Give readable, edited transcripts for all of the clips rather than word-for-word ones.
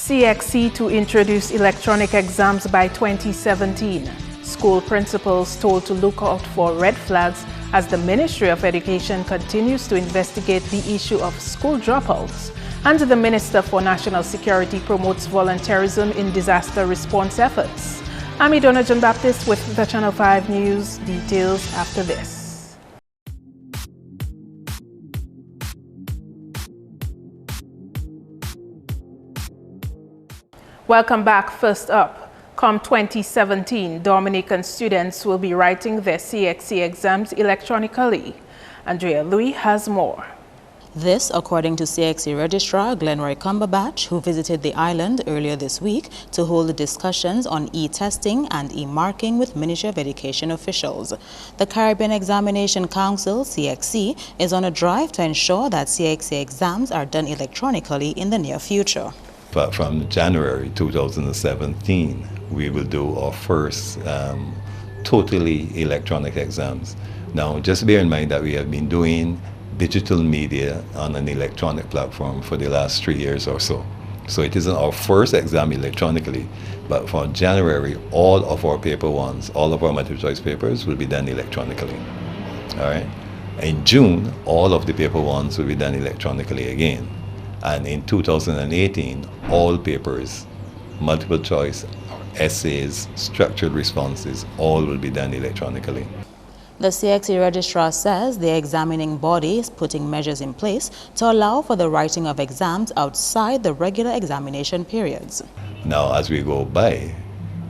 CXC to introduce electronic exams by 2017. School principals told to look out for red flags as the Ministry of Education continues to investigate the issue of school dropouts. And the Minister for National Security promotes volunteerism in disaster response efforts. I'm Idona John Baptist with the Channel 5 News. Details after this. Welcome back. First up, come 2017, Dominican students will be writing their CXC exams electronically. Andrea Louis has more. This, according to CXC Registrar Glenroy Cumberbatch, who visited the island earlier this week to hold discussions on e-testing and e-marking with Ministry of Education officials. The Caribbean Examination Council, CXC, is on a drive to ensure that CXC exams are done electronically in the near future. But from January 2017, we will do our first totally electronic exams. Now, just bear in mind that we have been doing digital media on an electronic platform for the last 3 years or so. So it isn't our first exam electronically, but for January, all of our paper ones, all of our multiple choice papers will be done electronically. All right. In June, all of the paper ones will be done electronically again. And in 2018, all papers, multiple choice, essays, structured responses, all will be done electronically. The CXC Registrar says the examining body is putting measures in place to allow for the writing of exams outside the regular examination periods. Now, as we go by,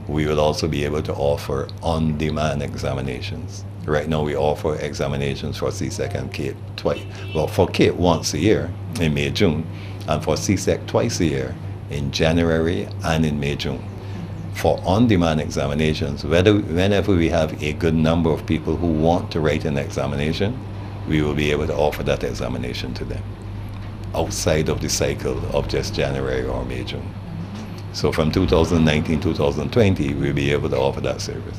we will also be able to offer on-demand examinations. Right now, we offer examinations for CSEC and CATE twice. Well, for CATE once a year in May, June, and for CSEC twice a year in January and in May, June. For on-demand examinations, whenever we have a good number of people who want to write an examination, we will be able to offer that examination to them outside of the cycle of just January or May, June. So from 2019, 2020, we'll be able to offer that service.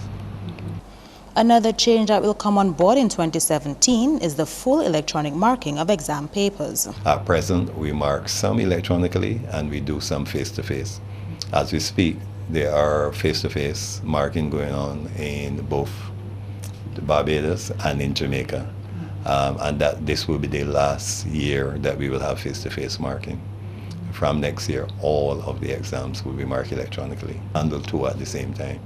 Another change that will come on board in 2017 is the full electronic marking of exam papers. At present, we mark some electronically and we do some face-to-face. As we speak, there are face-to-face marking going on in both Barbados and in Jamaica. And that this will be the last year that we will have face-to-face marking. From next year, all of the exams will be marked electronically, handled two at the same time.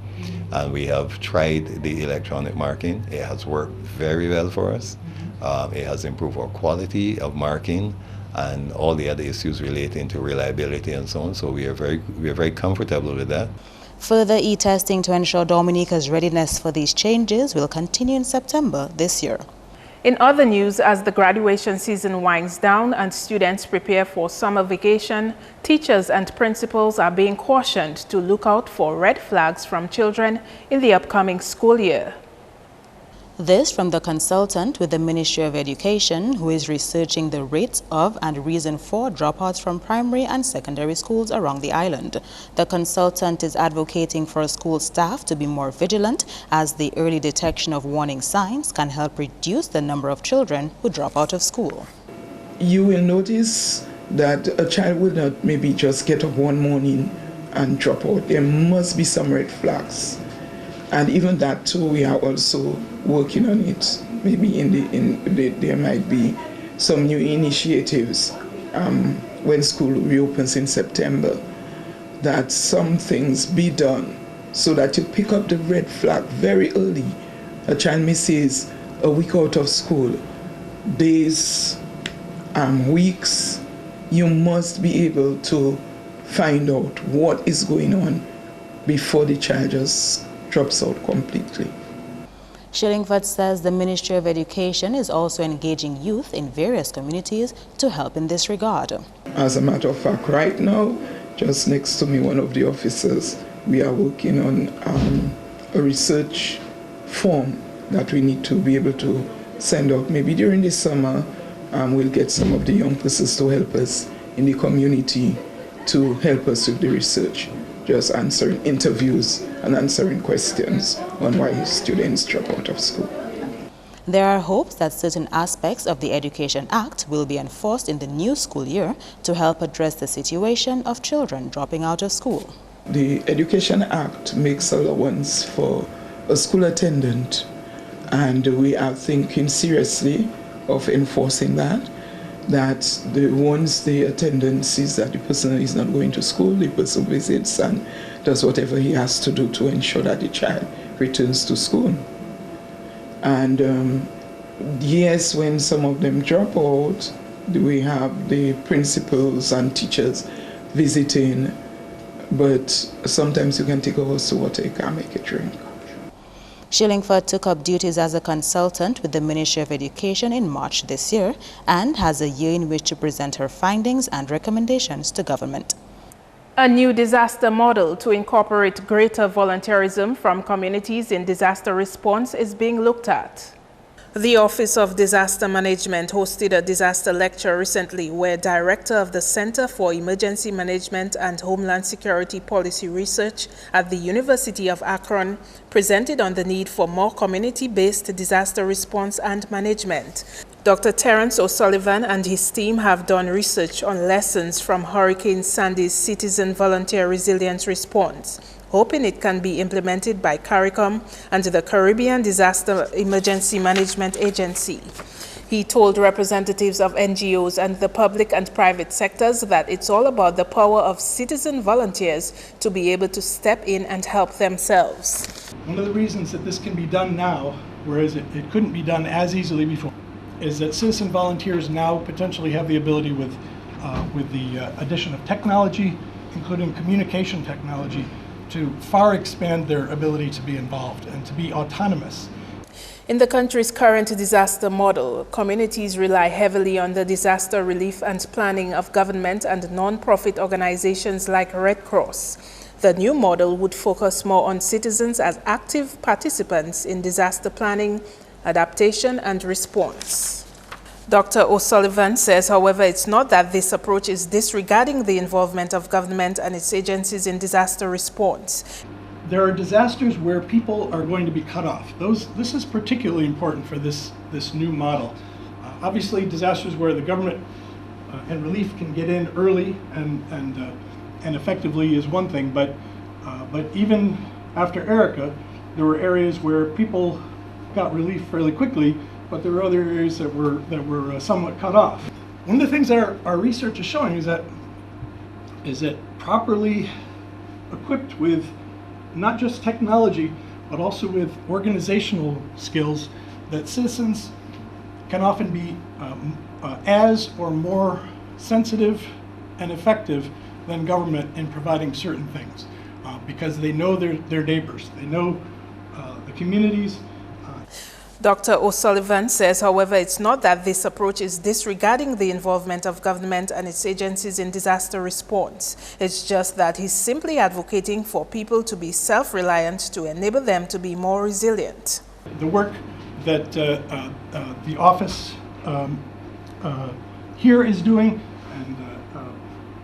And we have tried the electronic marking. It has worked very well for us. It has improved our quality of marking and all the other issues relating to reliability and so on. So we are very comfortable with that. Further e-testing to ensure Dominica's readiness for these changes will continue in September this year. In other news, as the graduation season winds down and students prepare for summer vacation, teachers and principals are being cautioned to look out for red flags from children in the upcoming school year. This from the consultant with the Ministry of Education, who is researching the rates of and reason for dropouts from primary and secondary schools around the island. The consultant is advocating for school staff to be more vigilant, as the early detection of warning signs can help reduce the number of children who drop out of school. You will notice that a child will not maybe just get up one morning and drop out. There must be some red flags. And even that too, we are also working on it. Maybe there might be some new initiatives when school reopens in September, that some things be done so that you pick up the red flag very early. A child misses a week out of school, days, weeks. You must be able to find out what is going on before the child just drops out completely. Shillingford says the Ministry of Education is also engaging youth in various communities to help in this regard. As a matter of fact, right now, just next to me, one of the officers, we are working on a research form that we need to be able to send out. Maybe during the summer, we'll get some of the young persons to help us in the community to help us with the research, just answering interviews and answering questions on why students drop out of school. There are hopes that certain aspects of the Education Act will be enforced in the new school year to help address the situation of children dropping out of school. The Education Act makes allowance for a school attendant, and we are thinking seriously of enforcing that once the attendant sees that the person is not going to school, the person visits and does whatever he has to do to ensure that the child returns to school. And yes, when some of them drop out, we have the principals and teachers visiting, but sometimes you can take a horse to water, you can't make it drink. Shillingford took up duties as a consultant with the Ministry of Education in March this year and has a year in which to present her findings and recommendations to government. A new disaster model to incorporate greater volunteerism from communities in disaster response is being looked at. The Office of Disaster Management hosted a disaster lecture recently where Director of the Center for Emergency Management and Homeland Security Policy Research at the University of Akron presented on the need for more community-based disaster response and management. Dr. Terence O'Sullivan and his team have done research on lessons from Hurricane Sandy's citizen volunteer resilience response, hoping it can be implemented by CARICOM and the Caribbean Disaster Emergency Management Agency. He told representatives of NGOs and the public and private sectors that it's all about the power of citizen volunteers to be able to step in and help themselves. One of the reasons that this can be done now, whereas it couldn't be done as easily before, is that citizen volunteers now potentially have the ability with the addition of technology, including communication technology, to far expand their ability to be involved and to be autonomous. In the country's current disaster model, communities rely heavily on the disaster relief and planning of government and non-profit organizations like Red Cross. The new model would focus more on citizens as active participants in disaster planning, adaptation, and response. Dr. O'Sullivan says, however, it's not that this approach is disregarding the involvement of government and its agencies in disaster response. There are disasters where people are going to be cut off. This is particularly important for this new model. Obviously, disasters where the government and relief can get in early and effectively is one thing, but even after Erica, there were areas where people got relief fairly quickly, but there were other areas that were somewhat cut off. One of the things that our research is showing is that properly equipped with not just technology, but also with organizational skills, that citizens can often be as or more sensitive and effective than government in providing certain things, because they know their neighbors, they know the communities. Dr. O'Sullivan says, however, it's not that this approach is disregarding the involvement of government and its agencies in disaster response. It's just that he's simply advocating for people to be self-reliant to enable them to be more resilient. The work that the office here is doing, and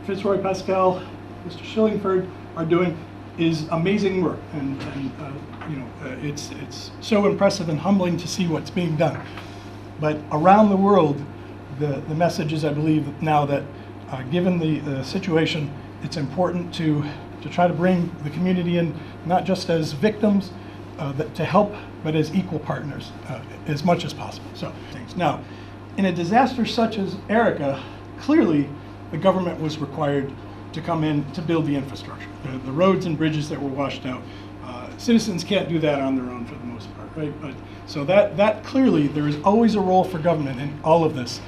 Fitzroy Pascal, Mr. Shillingford are doing, is amazing work, and it's so impressive and humbling to see what's being done. But around the world, the message is, I believe, now that given the situation, it's important to try to bring the community in, not just as victims to help, but as equal partners as much as possible. So now, in a disaster such as Erica, clearly the government was required to come in to build the infrastructure, the roads and bridges that were washed out. Citizens can't do that on their own for the most part, right? But so that clearly there is always a role for government in all of this.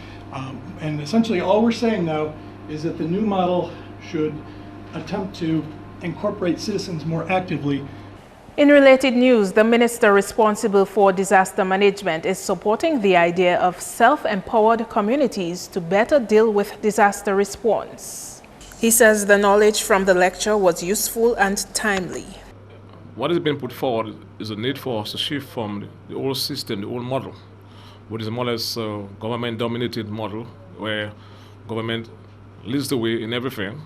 And essentially all we're saying now is that the new model should attempt to incorporate citizens more actively. In related news, the minister responsible for disaster management is supporting the idea of self-empowered communities to better deal with disaster response. He says the knowledge from the lecture was useful and timely. What has been put forward is a need for us to shift from the old system, the old model, which is more or less a government-dominated model where government leads the way in everything,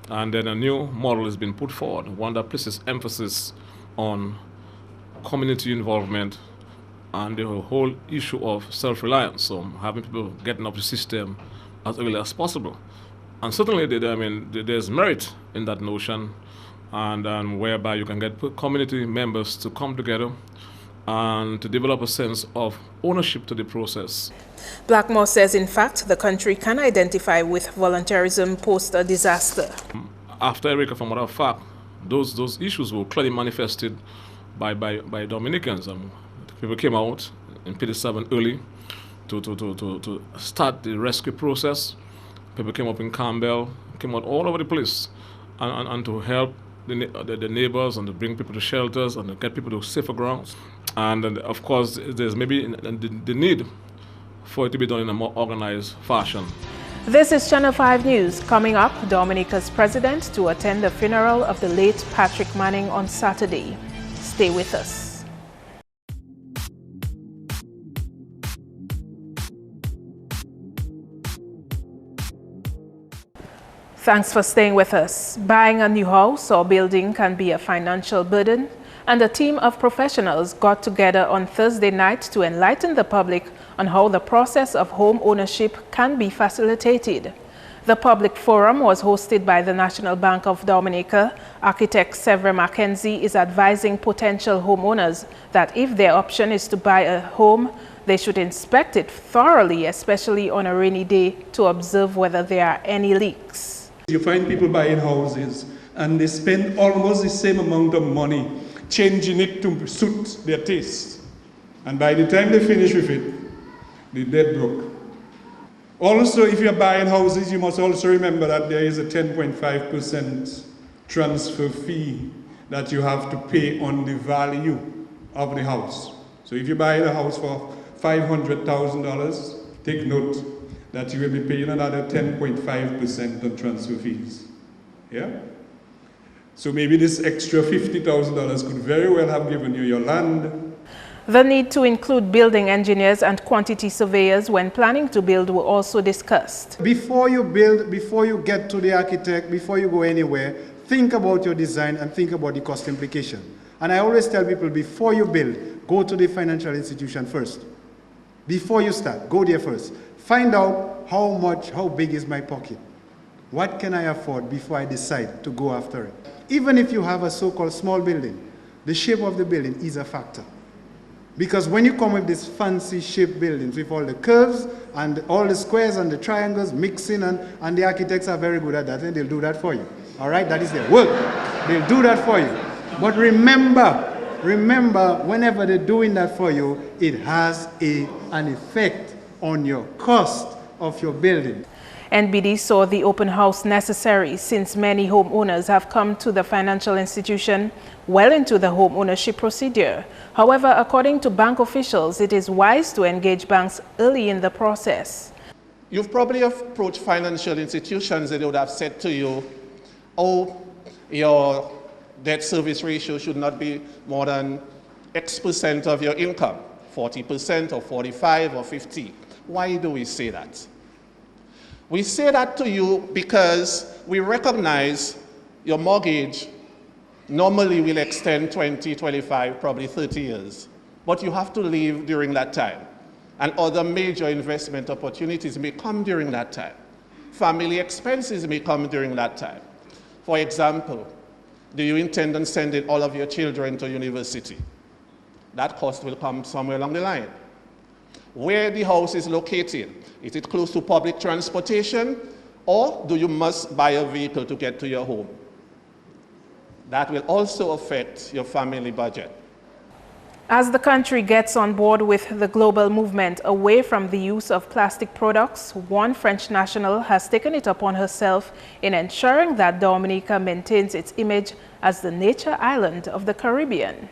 and then a new model has been put forward, one that places emphasis on community involvement and the whole issue of self-reliance, so having people getting up the system as early as possible. And certainly, there's merit in that notion, and whereby you can get community members to come together and to develop a sense of ownership to the process. Blackmore says, in fact, the country can identify with volunteerism post a disaster. After Erica, for matter of fact, those issues were clearly manifested by Dominicans. People came out in 57 early to start the rescue process. People came up in Campbell, came out all over the place, and to help the neighbors and to bring people to shelters and to get people to safer grounds. And of course, there's maybe the need for it to be done in a more organized fashion. This is Channel 5 News. Coming up, Dominica's president to attend the funeral of the late Patrick Manning on Saturday. Stay with us. Thanks for staying with us. Buying a new house or building can be a financial burden, and a team of professionals got together on Thursday night to enlighten the public on how the process of home ownership can be facilitated. The public forum was hosted by the National Bank of Dominica. Architect Severin Mackenzie is advising potential homeowners that if their option is to buy a home, they should inspect it thoroughly, especially on a rainy day, to observe whether there are any leaks. You find people buying houses and they spend almost the same amount of money changing it to suit their taste. And by the time they finish with it, they're dead broke. Also, if you're buying houses, you must also remember that there is a 10.5% transfer fee that you have to pay on the value of the house. So if you're buying a house for $500,000, take note that you will be paying another 10.5% on transfer fees. Yeah? So maybe this extra $50,000 could very well have given you your land. The need to include building engineers and quantity surveyors when planning to build were also discussed. Before you build, before you get to the architect, before you go anywhere, think about your design and think about the cost implication. And I always tell people, before you build, go to the financial institution first. Before you start, go there first. Find out how big is my pocket? What can I afford before I decide to go after it? Even if you have a so-called small building, the shape of the building is a factor. Because when you come with these fancy shaped buildings with all the curves and all the squares and the triangles mixing, and the architects are very good at that, and they'll do that for you. All right, that is their work. They'll do that for you. But remember, whenever they're doing that for you, it has an effect on your cost of your building. NBD saw the open house necessary since many homeowners have come to the financial institution well into the home ownership procedure. However, according to bank officials, it is wise to engage banks early in the process. You've probably approached financial institutions and they would have said to you, oh, your debt service ratio should not be more than X% of your income, 40% or 45 or 50. Why do we say that? We say that to you because we recognize your mortgage normally will extend 20, 25, probably 30 years. But you have to leave during that time. And other major investment opportunities may come during that time. Family expenses may come during that time. For example, do you intend on sending all of your children to university? That cost will come somewhere along the line. Where the house is located, is it close to public transportation, or do you must buy a vehicle to get to your home? That will also affect your family budget. As the country gets on board with the global movement away from the use of plastic products, one French national has taken it upon herself in ensuring that Dominica maintains its image as the nature island of the Caribbean.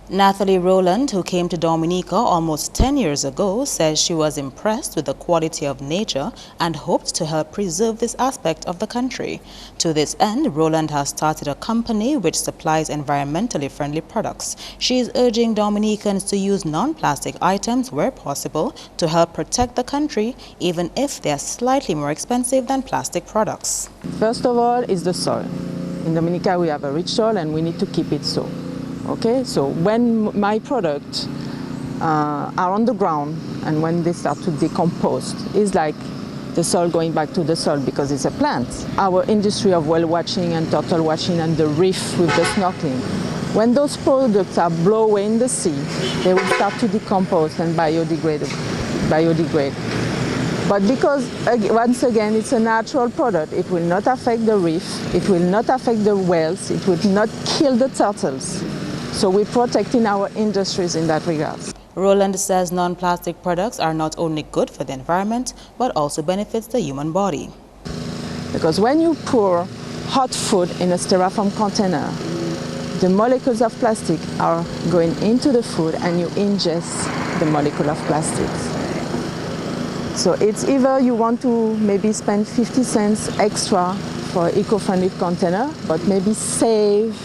Nathalie Rowland, who came to Dominica almost 10 years ago, says she was impressed with the quality of nature and hoped to help preserve this aspect of the country. To this end, Rowland has started a company which supplies environmentally friendly products. She is urging Dominicans to use non-plastic items where possible to help protect the country, even if they are slightly more expensive than plastic products. First of all is the soil. In Dominica we have a rich soil and we need to keep it so. Okay, so when my product are on the ground, and when they start to decompose, it's like the soil going back to the soil because it's a plant. Our industry of whale watching and turtle watching and the reef with the snorkeling, when those products are blown away in the sea, they will start to decompose and biodegrade. But because, once again, it's a natural product, it will not affect the reef, it will not affect the whales, it will not kill the turtles. So we're protecting our industries in that regard. Roland says non-plastic products are not only good for the environment, but also benefits the human body. Because when you pour hot food in a styrofoam container, the molecules of plastic are going into the food and you ingest the molecule of plastics. So it's either you want to maybe spend 50 cents extra for an eco-friendly container, but maybe save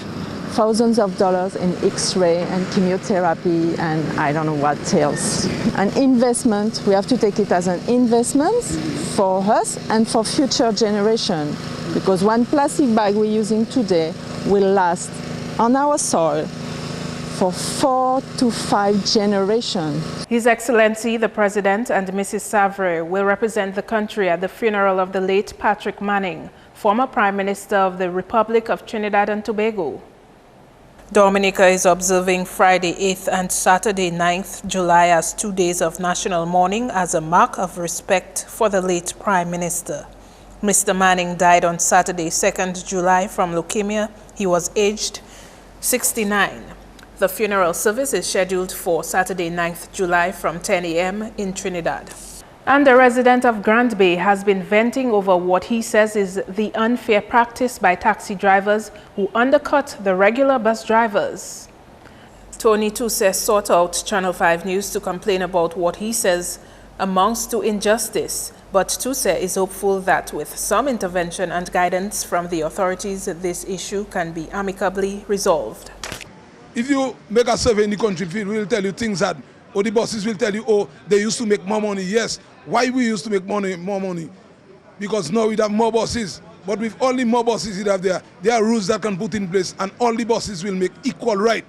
thousands of dollars in X-ray and chemotherapy and I don't know what else. An investment, we have to take it as an investment for us and for future generation, because one plastic bag we're using today will last on our soil for 4 to 5 generations. His Excellency, the President, and Mrs. Savre will represent the country at the funeral of the late Patrick Manning, former Prime Minister of the Republic of Trinidad and Tobago. Dominica is observing Friday 8th and Saturday 9th July as 2 days of national mourning as a mark of respect for the late Prime Minister. Mr. Manning died on Saturday 2nd July from leukemia. He was aged 69. The funeral service is scheduled for Saturday 9th July from 10 a.m. in Trinidad. And a resident of Grand Bay has been venting over what he says is the unfair practice by taxi drivers who undercut the regular bus drivers. Tony Tuse sought out Channel 5 News to complain about what he says amounts to injustice, but Tuse is hopeful that with some intervention and guidance from the authorities, this issue can be amicably resolved. If you make a survey in the country, we will tell you things that, or the bosses will tell you, oh, they used to make more money. Yes, why we used to make more money? Because now we have more bosses. But with only more bosses you have there are rules that can put in place, and all the bosses will make equal right.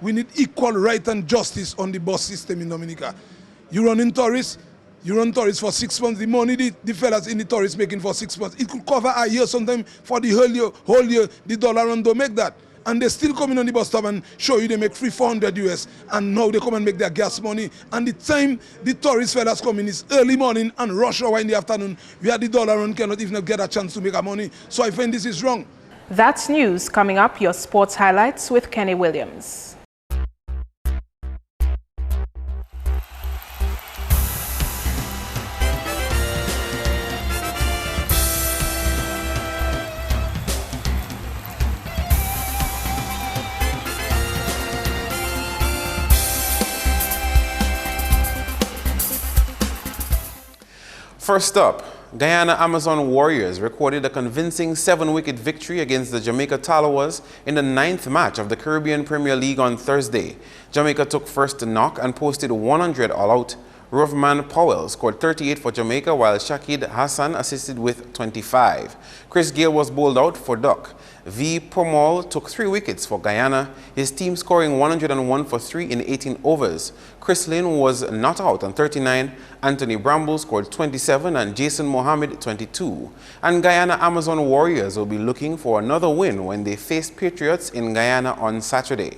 We need equal right and justice on the bus system in Dominica. You run tourists for 6 months. The money the fellas in the tourists making for 6 months, it could cover a year, sometimes for the whole year. The dollar run don't make that. And they still come in on the bus stop and show you they make free 400 US, and now they come and make their gas money. And the time the tourist fellas come in is early morning and rush hour in the afternoon, where the dollar run cannot even get a chance to make a money. So I find this is wrong. That's news. Coming up, your sports highlights with Kenny Williams. First up, Guyana Amazon Warriors recorded a convincing 7-wicket victory against the Jamaica Talawas in the 9th match of the Caribbean Premier League on Thursday. Jamaica took first knock and posted 100 all out. Rovman Powell scored 38 for Jamaica, while Shakid Hassan assisted with 25. Chris Gale was bowled out for Duck. V. Pomol took 3 wickets for Guyana, his team scoring 101 for 3 in 18 overs. Chris Lynn was not out on 39, Anthony Bramble scored 27 and Jason Mohammed 22. And Guyana Amazon Warriors will be looking for another win when they face Patriots in Guyana on Saturday.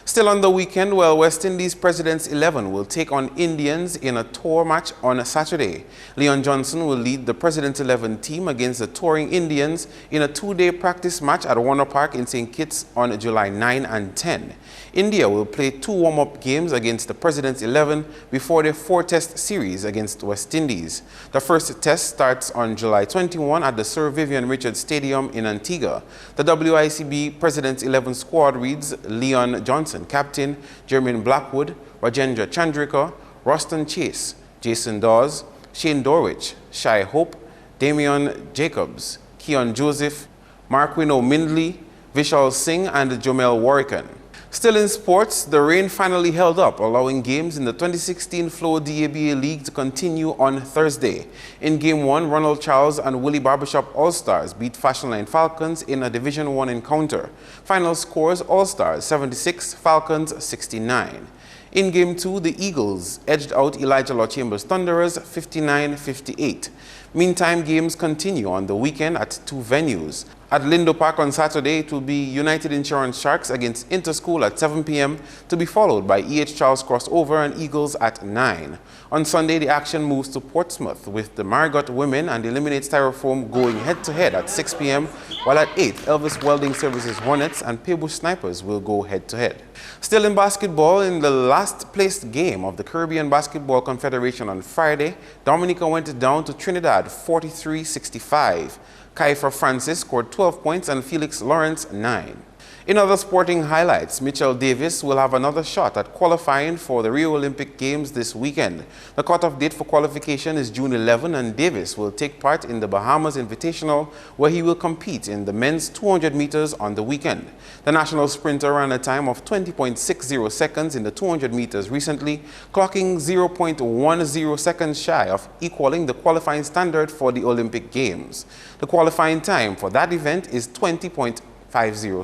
Still on the weekend, West Indies President's 11 will take on Indians in a tour match on Saturday. Leon Johnson will lead the President's 11 team against the touring Indians in a 2-day practice match at Warner Park in St. Kitts on July 9 and 10. India will play 2 warm-up games against the President's 11 before their 4-test series against West Indies. The first test starts on July 21 at the Sir Vivian Richards Stadium in Antigua. The WICB President's 11 squad reads Leon Johnson, captain; Jermaine Blackwood, Rajendra Chandrika, Roston Chase, Jason Dawes, Shane Dorwich, Shai Hope, Damian Jacobs, Keon Joseph, Marquino Mindley, Vishal Singh, and Jomel Warrican. Still in sports, the rain finally held up, allowing games in the 2016 Flow DABA League to continue on Thursday. In Game 1, Ronald Charles and Willie Barbershop All-Stars beat Fashion Line Falcons in a Division 1 encounter. Final scores: All-Stars 76, Falcons 69. In Game 2, the Eagles edged out Elijah Law Chambers Thunderers 59-58. Meantime, games continue on the weekend at two venues. At Lindo Park on Saturday, it will be United Insurance Sharks against Interschool at 7 p.m. to be followed by E.H. Charles Crossover and Eagles at 9. On Sunday, the action moves to Portsmouth with the Margot Women and Eliminate Styrofoam going head-to-head at 6 p.m. while at 8, Elvis Welding Services Hornets and Paybush Snipers will go head-to-head. Still in basketball, in the last placed game of the Caribbean Basketball Confederation on Friday, Dominica went down to Trinidad 43-65. Kaifer Francis scored 12 points and Felix Lawrence 9. In other sporting highlights, Mitchell Davis will have another shot at qualifying for the Rio Olympic Games this weekend. The cutoff date for qualification is June 11 and Davis will take part in the Bahamas Invitational where he will compete in the men's 200 meters on the weekend. The national sprinter ran a time of 20.60 seconds in the 200 meters recently, clocking 0.10 seconds shy of equaling the qualifying standard for the Olympic Games. The qualifying time for that event is 20.50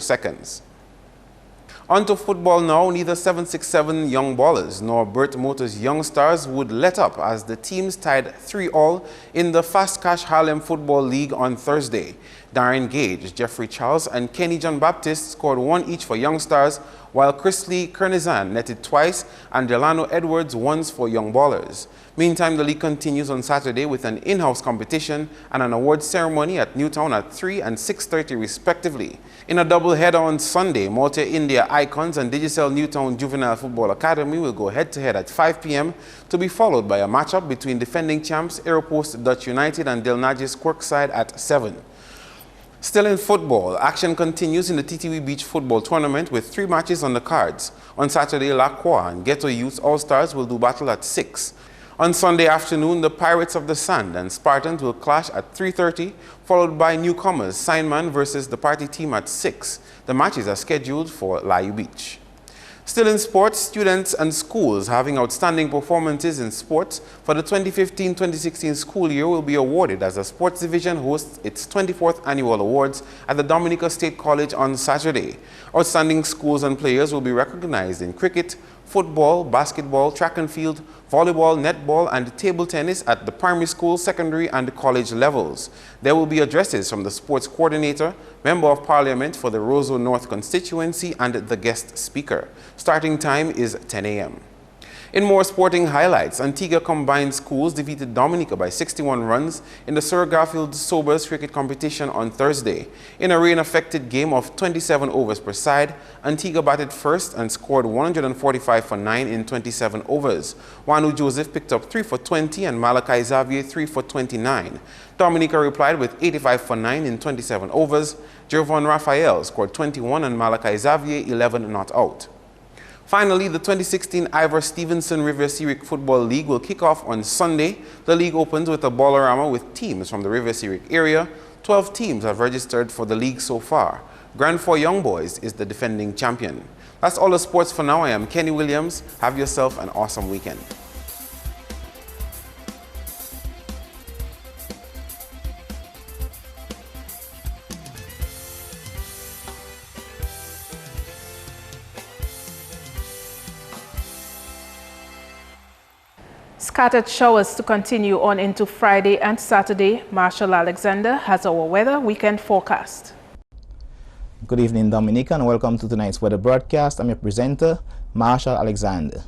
seconds. On to football now. Neither 767 Young Ballers nor Burt Motors Young Stars would let up as the teams tied 3-3 in the Fast Cash Harlem Football League on Thursday. Darren Gage, Jeffrey Charles and Kenny John Baptist scored one each for Young Stars, while Chrisley Kernizan netted twice and Delano Edwards once for Young Ballers. Meantime, the league continues on Saturday with an in-house competition and an awards ceremony at Newtown at 3 and 6:30 respectively. In a double-header on Sunday, Malta India Icons and Digicel Newtown Juvenile Football Academy will go head-to-head at 5 p.m. to be followed by a matchup between defending champs Aeropost Dutch United and Delnagis Quirkside at 7. Still in football, action continues in the TTV Beach Football Tournament with 3 matches on the cards. On Saturday, La Croix and Ghetto Youth All-Stars will do battle at 6. On Sunday afternoon, the Pirates of the Sand and Spartans will clash at 3:30, followed by newcomers Signman versus the party team at 6. The matches are scheduled for Layu Beach. Still in sports, students and schools having outstanding performances in sports for the 2015-2016 school year will be awarded as the Sports Division hosts its 24th annual awards at the Dominica State College on Saturday. Outstanding schools and players will be recognized in cricket, football, basketball, track and field, volleyball, netball, and table tennis at the primary school, secondary, and college levels. There will be addresses from the sports coordinator, member of parliament for the Roseau North constituency, and the guest speaker. Starting time is 10 a.m. In more sporting highlights, Antigua Combined Schools defeated Dominica by 61 runs in the Sir Garfield Sobers cricket competition on Thursday. In a rain-affected game of 27 overs per side, Antigua batted first and scored 145 for 9 in 27 overs. Wanu Joseph picked up 3 for 20 and Malachi Xavier 3 for 29. Dominica replied with 85 for 9 in 27 overs. Jervon Raphael scored 21 and Malachi Xavier 11 not out. Finally, the 2016 Ivor Stevenson River Syriac Football League will kick off on Sunday. The league opens with a ballerama with teams from the River Syriac area. 12 teams have registered for the league so far. Grand Four Young Boys is the defending champion. That's all the sports for now. I am Kenny Williams. Have yourself an awesome weekend. Scattered showers to continue on into Friday and Saturday. Marshall Alexander has our weather weekend forecast. Good evening, Dominica, and welcome to tonight's weather broadcast. I'm your presenter, Marshall Alexander.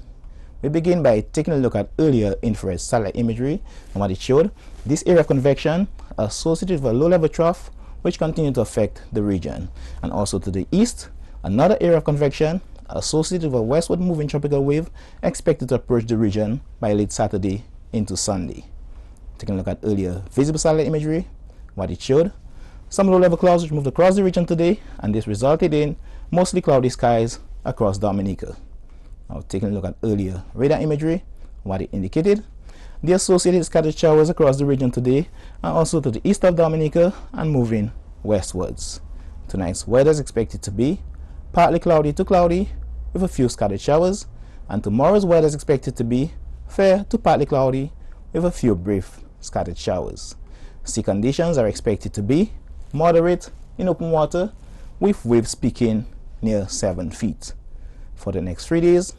We begin by taking a look at earlier infrared satellite imagery and what it showed. This area of convection associated with a low-level trough which continued to affect the region. And also to the east, another area of convection associated with a westward moving tropical wave expected to approach the region by late Saturday into Sunday. Taking a look at earlier visible satellite imagery, what it showed. Some low-level clouds which moved across the region today, and this resulted in mostly cloudy skies across Dominica. Now taking a look at earlier radar imagery, what it indicated. The associated scattered showers across the region today and also to the east of Dominica and moving westwards. Tonight's weather is expected to be partly cloudy to cloudy with a few scattered showers, and tomorrow's weather is expected to be fair to partly cloudy with a few brief scattered showers. Sea conditions are expected to be moderate in open water with waves peaking near 7 feet. For the next 3 days,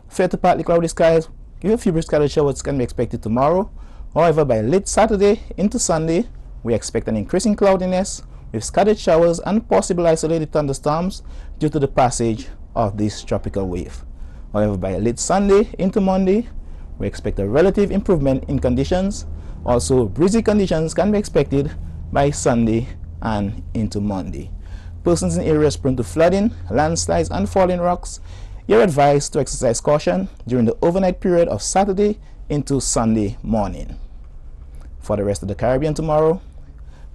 Fair to partly cloudy skies with a few brief scattered showers can be expected tomorrow. However, by late Saturday into Sunday, we expect an increasing cloudiness with scattered showers and possible isolated thunderstorms due to the passage of this tropical wave. However, by late Sunday into Monday, we expect a relative improvement in conditions. Also, breezy conditions can be expected by Sunday and into Monday. Persons in areas prone to flooding, landslides, and falling rocks, you're advised to exercise caution during the overnight period of Saturday into Sunday morning. For the rest of the Caribbean tomorrow,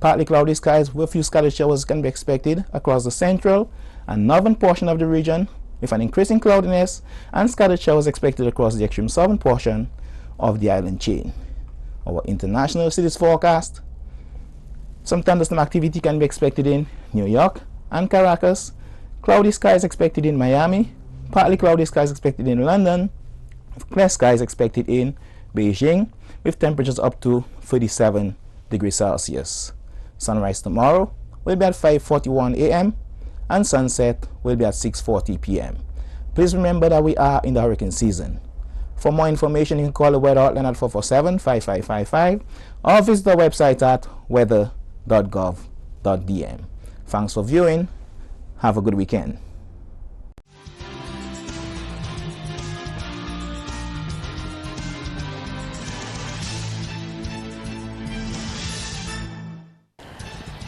partly cloudy skies with a few scattered showers can be expected across the central and northern portion of the region, with an increasing cloudiness and scattered showers expected across the extreme southern portion of the island chain. Our international cities forecast: some thunderstorm activity can be expected in New York and Caracas, cloudy skies expected in Miami, partly cloudy skies expected in London, clear skies expected in Beijing, with temperatures up to 37 degrees Celsius. Sunrise tomorrow will be at 5:41 a.m. and sunset will be at 6:40 p.m. Please remember that we are in the hurricane season. For more information, you can call the weather hotline at 447-5555 or visit our website at weather.gov.dm. Thanks for viewing. Have a good weekend.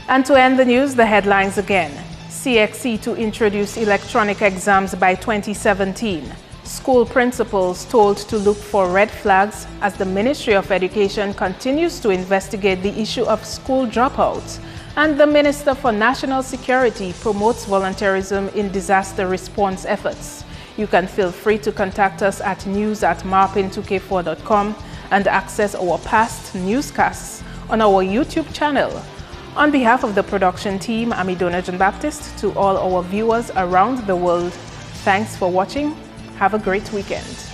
And to end the news, the headlines again. CXC to introduce electronic exams by 2017. School principals told to look for red flags as the Ministry of Education continues to investigate the issue of school dropouts. And the Minister for National Security promotes volunteerism in disaster response efforts. You can feel free to contact us at news@marpin2k4.com and access our past newscasts on our YouTube channel. On behalf of the production team, I'm Idona John Baptist. To all our viewers around the world, thanks for watching. Have a great weekend.